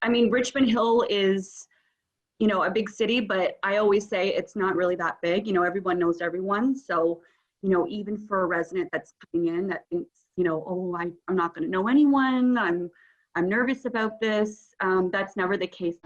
I mean, Richmond Hill is, a big city, but I always say it's not really that big. Everyone knows everyone. So, even for a resident that's coming in that thinks, oh, I'm not going to know anyone. I'm nervous about this. That's never the case.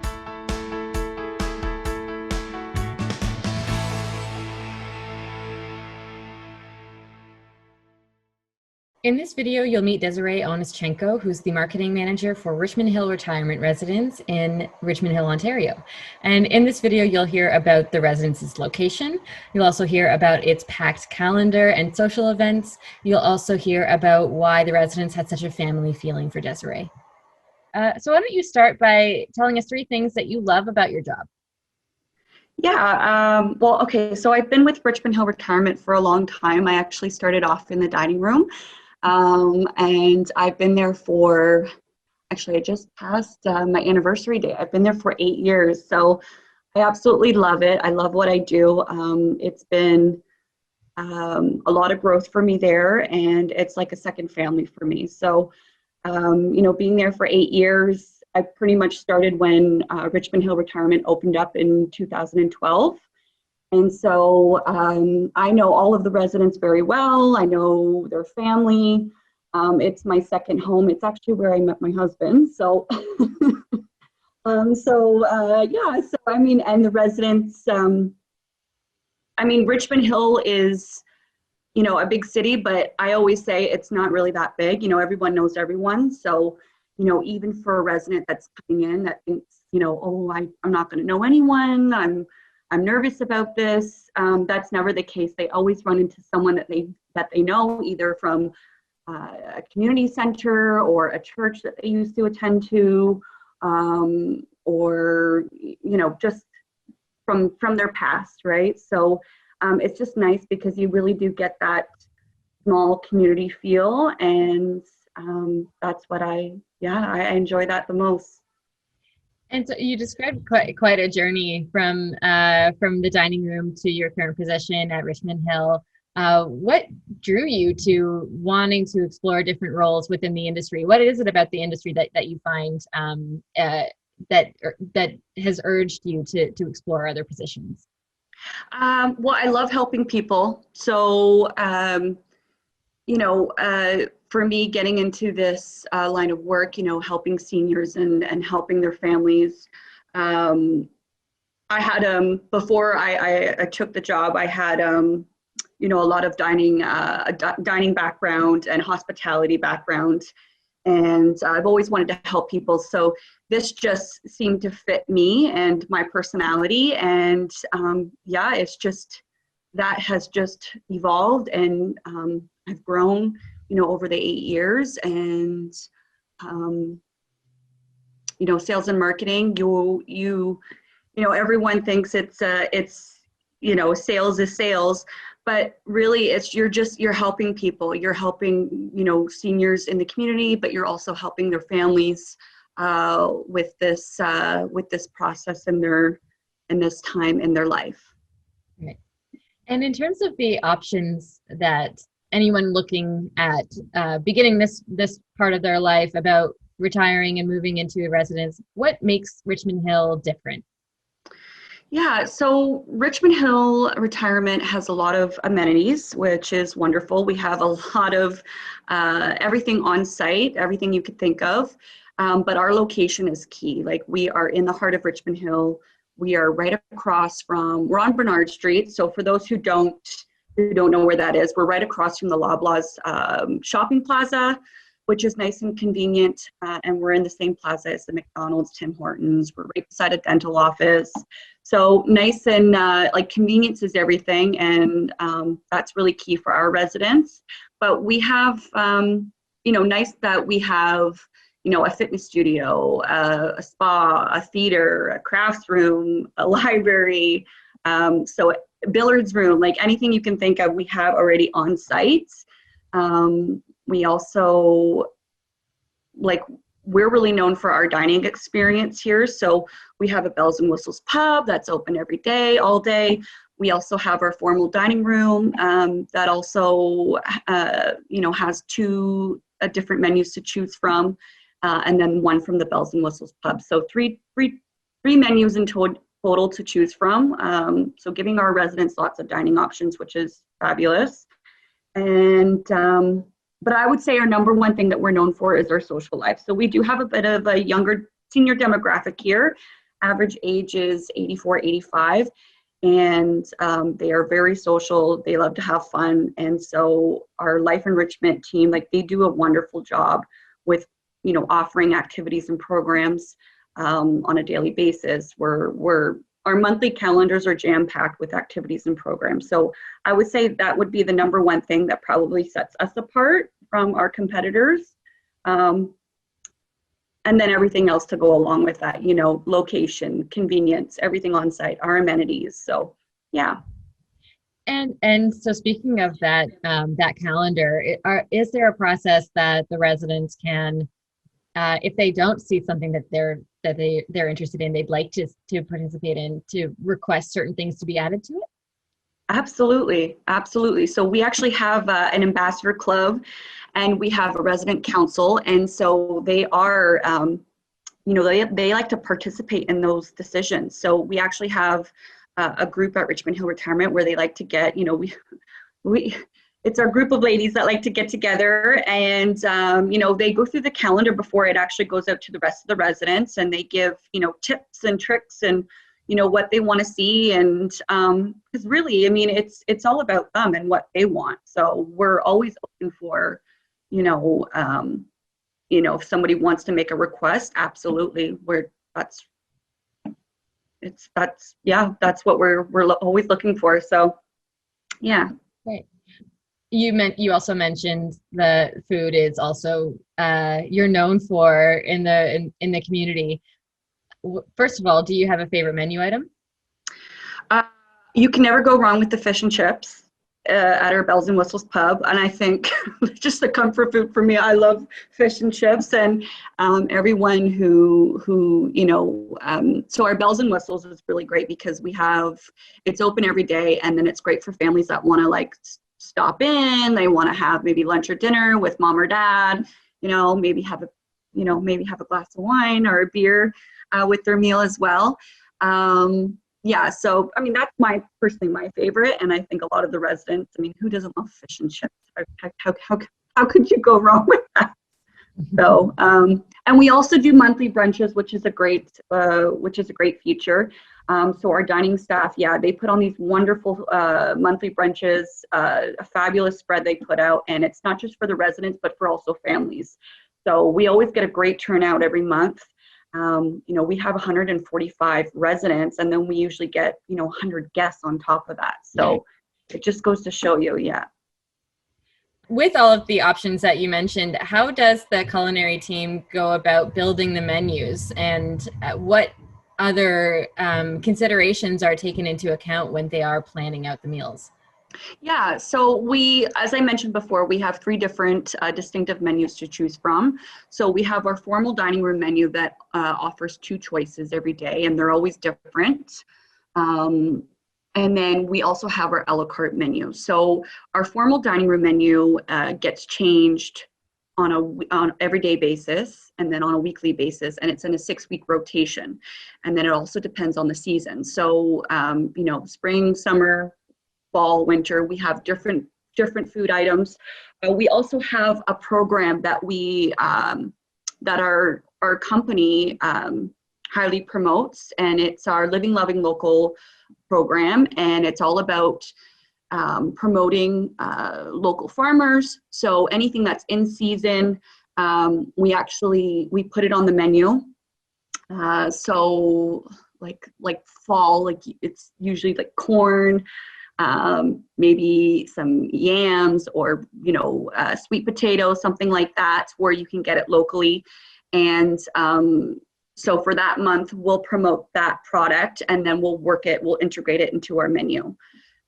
In this video, you'll meet Desiree Onistchenko, who's the marketing manager for Richmond Hill Retirement Residence in Richmond Hill, Ontario. And in this video, you'll hear about the residence's location. You'll also hear about its packed calendar and social events. You'll also hear about why the residence had such a family feeling for Desiree. So why don't you start by telling us 3 things that you love about your job? Yeah, well, okay, so I've been with Richmond Hill Retirement for a long time. I actually started off in the dining room. And I've been there for, actually, I just passed my anniversary day. I've been there for 8 years. So I absolutely love it. I love what I do. It's been a lot of growth for me there, and it's like a second family for me. So, being there for 8 years, I pretty much started when Richmond Hill Retirement opened up in 2012. And so I know all of the residents very well. I know their family. It's my second home. It's actually where I met my husband. So, yeah. So I mean, and the residents. I mean, Richmond Hill is, a big city, but I always say it's not really that big. Everyone knows everyone. So, even for a resident that's coming in that thinks, oh, I'm not going to know anyone. I'm nervous about this. That's never the case. They always run into someone that they know, either from a community center or a church that they used to attend to, or just from their past, right? So it's just nice because you really do get that small community feel, and that's what I enjoy that the most. And so you described quite a journey from the dining room to your current position at Richmond Hill. What drew you to wanting to explore different roles within the industry? What is it about the industry that you find that has urged you to explore other positions? Well, I love helping people. So, for me, getting into this line of work, helping seniors and helping their families. I had, before I took the job, I had, a lot of dining background and hospitality background. And I've always wanted to help people. So this just seemed to fit me and my personality. And it's just, that has just evolved, and I've grown over the 8 years. And sales and marketing, everyone thinks it's sales is sales, but really you're helping people. You're helping seniors in the community, but you're also helping their families with this process in this time in their life. Right. And in terms of the options that anyone looking at beginning this part of their life about retiring and moving into a residence, what makes Richmond Hill different? Yeah, so Richmond Hill Retirement has a lot of amenities, which is wonderful. We have a lot of everything on site, everything you could think of, but our location is key. Like, we are in the heart of Richmond Hill. We are right across we're on Bernard Street. So for those who don't know where that is, we're right across from the Loblaws shopping plaza, which is nice and convenient. And we're in the same plaza as the McDonald's, Tim Hortons. We're right beside a dental office. So nice, and convenience is everything. And that's really key for our residents. But we have, nice that we have, a fitness studio, a spa, a theater, a crafts room, a library, so a billiards room, like anything you can think of, we have already on site. We also, we're really known for our dining experience here. So we have a Bells and Whistles pub that's open every day, all day. We also have our formal dining room that also, has 2 different menus to choose from. and then one from the Bells and Whistles pub. So three menus in total to choose from. So giving our residents lots of dining options, which is fabulous. And but I would say our number one thing that we're known for is our social life. So we do have a bit of a younger senior demographic here. Average age is 84, 85. And they are very social. They love to have fun. And so our life enrichment team, like, they do a wonderful job with, you know, offering activities and programs on a daily basis. Our monthly calendars are jam-packed with activities and programs. So I would say that would be the number one thing that probably sets us apart from our competitors. And then everything else to go along with that, you know, location, convenience, everything on site, our amenities. So, yeah. And so speaking of that, that calendar, is there a process that the residents can, if they don't see something that they're interested in, they'd like to participate in, to request certain things to be added to it? Absolutely, absolutely. So we actually have an ambassador club, and we have a resident council, and so they are, you know, they like to participate in those decisions. So we actually have a group at Richmond Hill Retirement where they like to get, you know, it's our group of ladies that like to get together, and you know, they go through the calendar before it actually goes out to the rest of the residents, and they give, you know, tips and tricks and, you know, what they want to see. And because really, I mean, it's all about them and what they want. So we're always open for, you know, if somebody wants to make a request, absolutely, that's what we're always looking for. So, yeah. Great. You also mentioned the food is also you're known for in the community. First of all, do you have a favorite menu item? You can never go wrong with the fish and chips at our Bells and Whistles pub. And I think just the comfort food for me, I love fish and chips. And everyone who you know, so our Bells and Whistles is really great because it's open every day, and then it's great for families that want to, like, stop in. They want to have maybe lunch or dinner with mom or dad, you know, maybe have a glass of wine or a beer with their meal as well. Yeah, so I mean, that's personally my favorite, and I think a lot of the residents, I mean, who doesn't love fish and chips? How could you go wrong with that? So, and we also do monthly brunches, which is a great feature. So our dining staff, yeah, they put on these wonderful monthly brunches, a fabulous spread they put out, and it's not just for the residents, but for also families. So we always get a great turnout every month. You know, we have 145 residents, and then we usually get, you know, 100 guests on top of that. So it just goes to show you, yeah. With all of the options that you mentioned, how does the culinary team go about building the menus, and what other considerations are taken into account when they are planning out the meals? Yeah, so as I mentioned before, we have 3 different distinctive menus to choose from. So we have our formal dining room menu that offers 2 choices every day, and they're always different. And then we also have our a la carte menu. So our formal dining room menu gets changed on everyday basis, and then on a weekly basis, and it's in a 6-week rotation. And then it also depends on the season. So, you know, spring, summer, fall, winter, we have different food items. We also have a program that that our company highly promotes, and it's our Living Loving Local program, and it's all about promoting local farmers. So anything that's in season, we put it on the menu. So like fall, like it's usually like corn, maybe some yams, or, you know, sweet potatoes, something like that, where you can get it locally. And so for that month, we'll promote that product, and then we'll integrate it into our menu.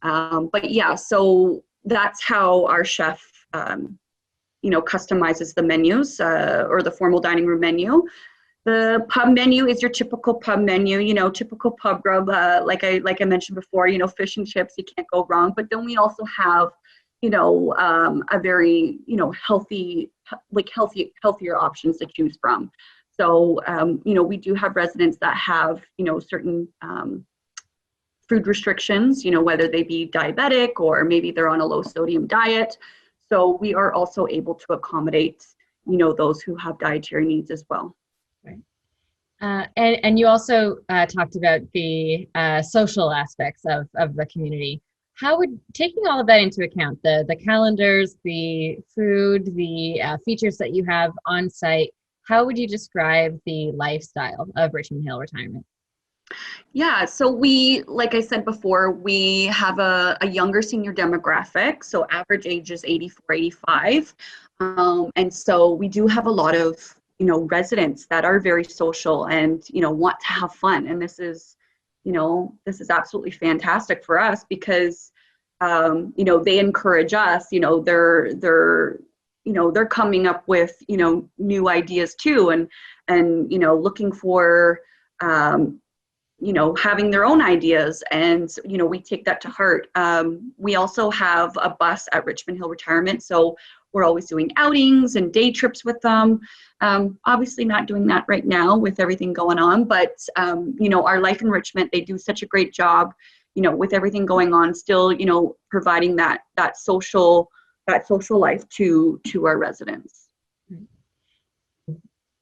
But yeah, so that's how our chef, you know, customizes the menus, or the formal dining room menu. The pub menu is your typical pub menu, you know, typical pub grub, like I mentioned before, you know, fish and chips, you can't go wrong. But then we also have a very, healthier options to choose from. So, we do have residents that have, certain food restrictions, whether they be diabetic or maybe they're on a low sodium diet. So we are also able to accommodate, those who have dietary needs as well. Right. And you also talked about the social aspects of the community. How would, taking all of that into account, the calendars, the food, the features that you have on site, how would you describe the lifestyle of Richmond Hill Retirement? Yeah, so like I said before, we have a younger senior demographic. So average age is 84, 85. And so we do have a lot of, residents that are very social and, want to have fun. And this is absolutely fantastic for us because, they encourage us, they're coming up with, new ideas too, and, looking for, having their own ideas, and we take that to heart. We also have a bus at Richmond Hill Retirement, so we're always doing outings and day trips with them. Obviously not doing that right now with everything going on, but our Life Enrichment, they do such a great job, with everything going on, still, providing that social life to our residents.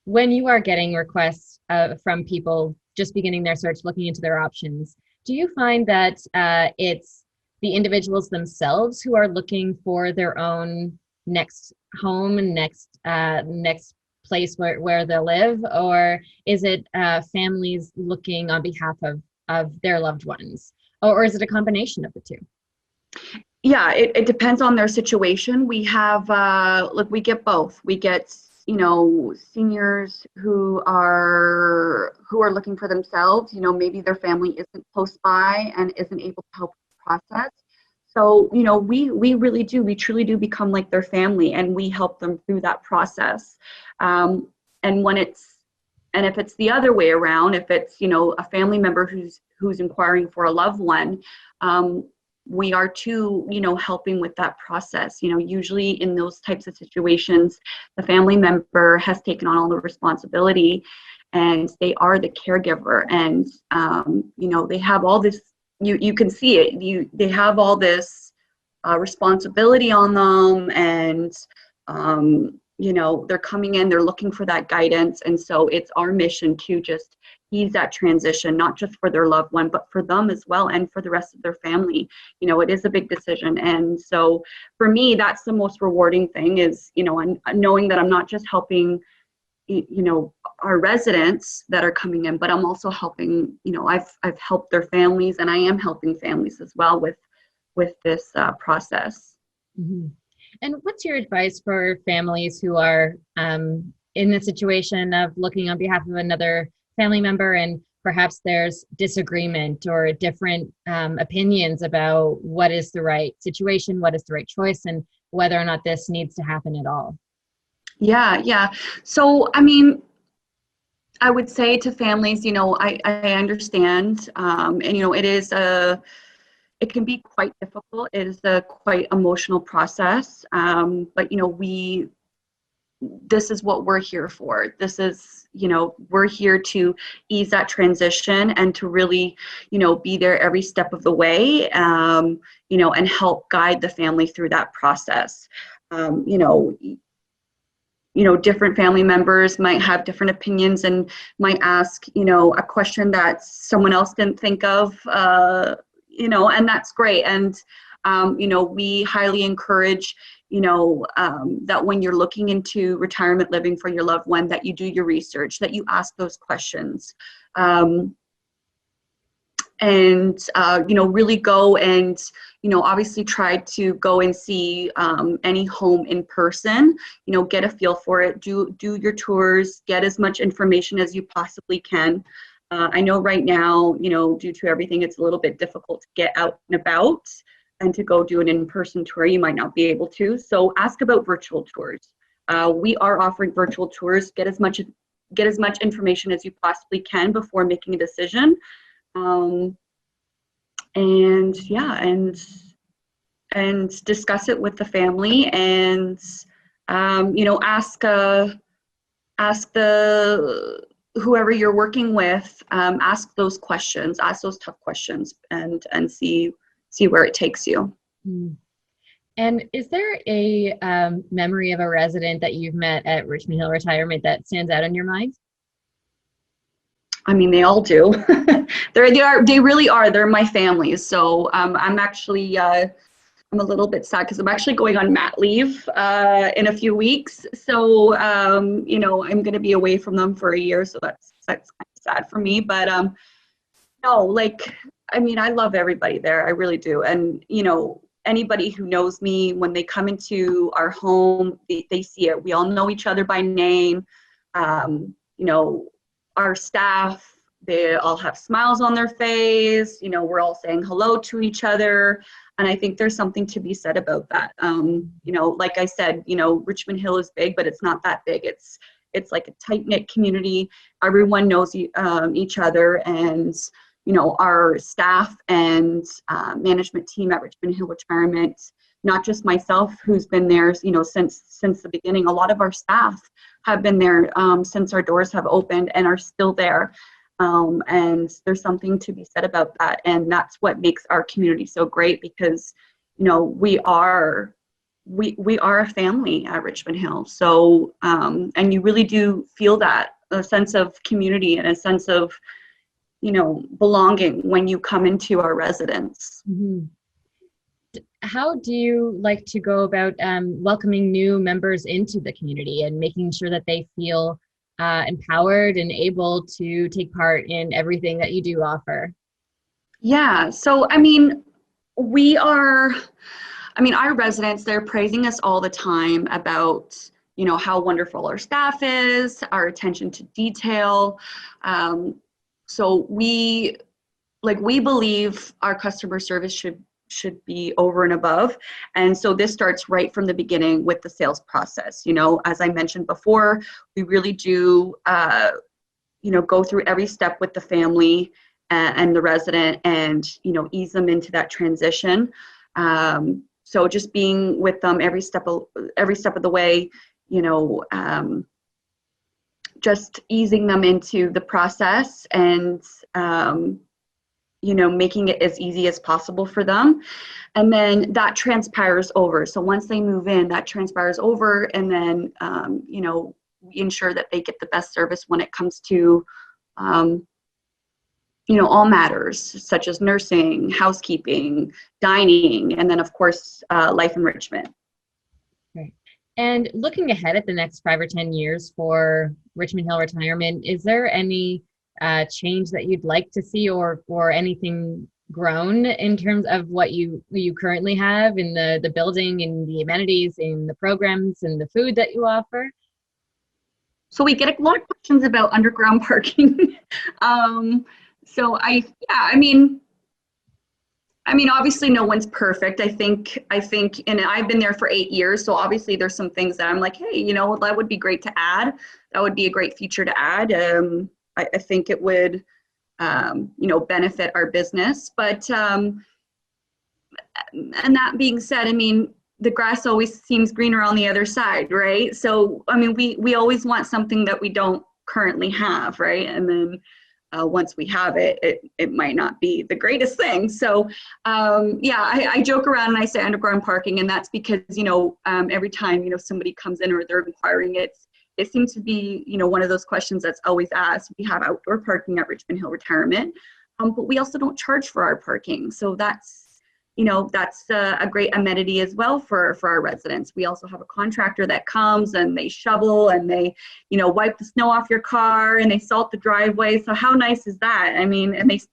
When you are getting requests from people just beginning their search, looking into their options, do you find that it's the individuals themselves who are looking for their own next home and next place where they'll live, or is it families looking on behalf of their loved ones, or is it a combination of the two? Yeah, it depends on their situation. We have we get both. We get seniors who are looking for themselves. Maybe their family isn't close by and isn't able to help process. So we really do. We truly do become like their family, and we help them through that process. And if it's the other way around, if it's a family member who's inquiring for a loved one, we are too, helping with that process. Usually in those types of situations, the family member has taken on all the responsibility and they are the caregiver, and, they have all this, you can see it, they have all this responsibility on them, and, they're coming in, they're looking for that guidance. And so it's our mission to just ease that transition, not just for their loved one, but for them as well, and for the rest of their family. It is a big decision. And so for me, that's the most rewarding thing is, knowing that I'm not just helping, our residents that are coming in, but I'm also helping, I've helped their families, and I am helping families as well with this process. Mm-hmm. And what's your advice for families who are in the situation of looking on behalf of another family member, and perhaps there's disagreement or different opinions about what is the right situation, what is the right choice, and whether or not this needs to happen at all? Yeah. So, I would say to families, I understand, and, it can be quite difficult. It is a quite emotional process. But, this is what we're here for. This is, we're here to ease that transition and to really, be there every step of the way, and help guide the family through that process. Different family members might have different opinions and might ask, a question that someone else didn't think of, and that's great. And, we highly encourage, that when you're looking into retirement living for your loved one, that you do your research, that you ask those questions. And really go and, obviously try to go and see any home in person, get a feel for it, do your tours, get as much information as you possibly can. I know right now, due to everything, it's a little bit difficult to get out and about and to go do an in-person tour. You might not be able to. So ask about virtual tours. We are offering virtual tours. Get as much information as you possibly can before making a decision. And discuss it with the family, and ask the whoever you're working with, ask those questions, ask those tough questions, and see where it takes you. Mm. And is there a memory of a resident that you've met at Richmond Hill Retirement that stands out in your mind? I mean, they all do. They really are. They're my family. So I'm actually I'm a little bit sad because I'm actually going on mat leave in a few weeks. So I'm going to be away from them for a year. So that's kind of sad for me. But no, I mean, I love everybody there. I really do. And anybody who knows me, when they come into our home, they see it. We all know each other by name. Our staff, they all have smiles on their face. We're all saying hello to each other. And I think there's something to be said about that. Like I said, Richmond Hill is big, but it's not that big. It's like a tight-knit community. Everyone knows each other, and our staff and management team at Richmond Hill Retirement, not just myself, who's been there, since the beginning. A lot of our staff have been there since our doors have opened and are still there. And there's something to be said about that. And that's what makes our community so great, because, we are a family at Richmond Hill. So, and you really do feel that, a sense of community and a sense of, belonging when you come into our residence. Mm-hmm. How do you like to go about welcoming new members into the community and making sure that they feel empowered and able to take part in everything that you do offer? Yeah, so our residents, they're praising us all the time about how wonderful our staff is, our attention to detail. So we believe our customer service should be over and above. And so this starts right from the beginning with the sales process. As I mentioned before, we really do go through every step with the family and the resident, and ease them into that transition. So just being with them every step of the way, just easing them into the process, and making it as easy as possible for them. And then that transpires over. So once they move in, that transpires over, and then we ensure that they get the best service when it comes to all matters such as nursing, housekeeping, dining, and then of course life enrichment. Right. And looking ahead at the next 5 or 10 years for Richmond Hill Retirement, is there any change that you'd like to see, or anything grown in terms of what you currently have in the building, in the amenities, in the programs, and the food that you offer? So we get a lot of questions about underground parking. So obviously no one's perfect. I think, and I've been there for 8 years, so obviously there's some things that I'm like, hey, that would be great to add. That would be a great feature to add. I think it would, benefit our business. But, and that being said, the grass always seems greener on the other side, right? So, we always want something that we don't currently have, right? And then once we have it, it might not be the greatest thing. So, I joke around and I say underground parking, and that's because, every time, somebody comes in or they're inquiring, it seems to be, one of those questions that's always asked. We have outdoor parking at Richmond Hill Retirement, but we also don't charge for our parking. So that's a great amenity as well for our residents. We also have a contractor that comes and they shovel and they, wipe the snow off your car and they salt the driveway. So how nice is that? And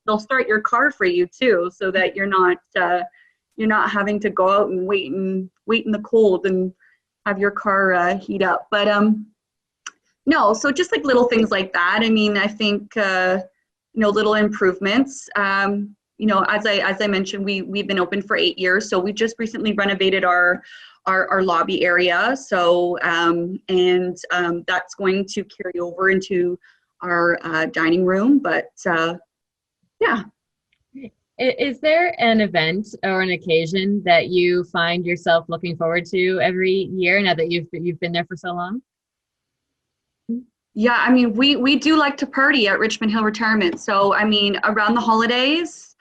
they'll start your car for you too, so that you're not having to go out and wait in the cold and have your car heat up. But no, so just like little things like that. I think little improvements. As I mentioned, we've been open for 8 years, so we just recently renovated our lobby area. So that's going to carry over into our dining room. But yeah. Is there an event or an occasion that you find yourself looking forward to every year now that you've been there for so long? Yeah, I mean, we do like to party at Richmond Hill Retirement. So, I mean, around the holidays,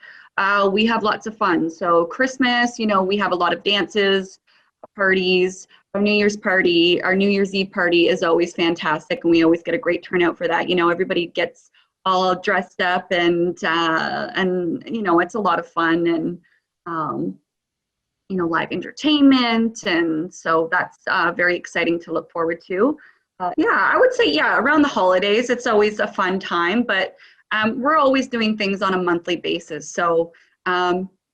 we have lots of fun. So, Christmas, we have a lot of dances, parties. Our New Year's party, our New Year's Eve party is always fantastic, and we always get a great turnout for that. Everybody gets all dressed up, and it's a lot of fun, and live entertainment, and so that's very exciting to look forward to. Yeah, I would say, yeah, around the holidays, it's always a fun time, but we're always doing things on a monthly basis. So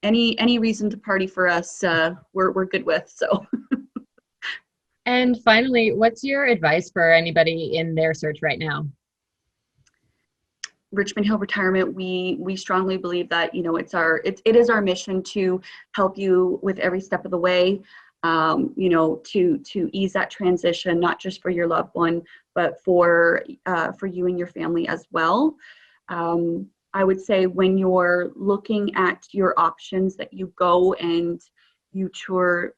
any reason to party for us, we're good with. So. And finally, what's your advice for anybody in their search right now? Richmond Hill Retirement, we strongly believe that it is our mission to help you with every step of the way. To ease that transition, not just for your loved one, but for you and your family as well. I would say when you're looking at your options, that you go and you tour,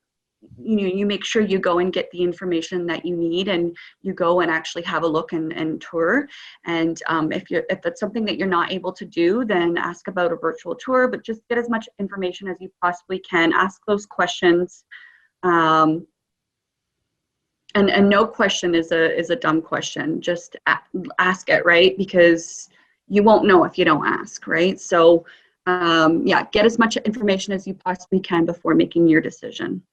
you make sure you go and get the information that you need, and you go and actually have a look and tour. And if that's something that you're not able to do, then ask about a virtual tour, but just get as much information as you possibly can. Ask those questions. And no question is a dumb question. Just ask it, right? Because you won't know if you don't ask, right? So yeah, get as much information as you possibly can before making your decision.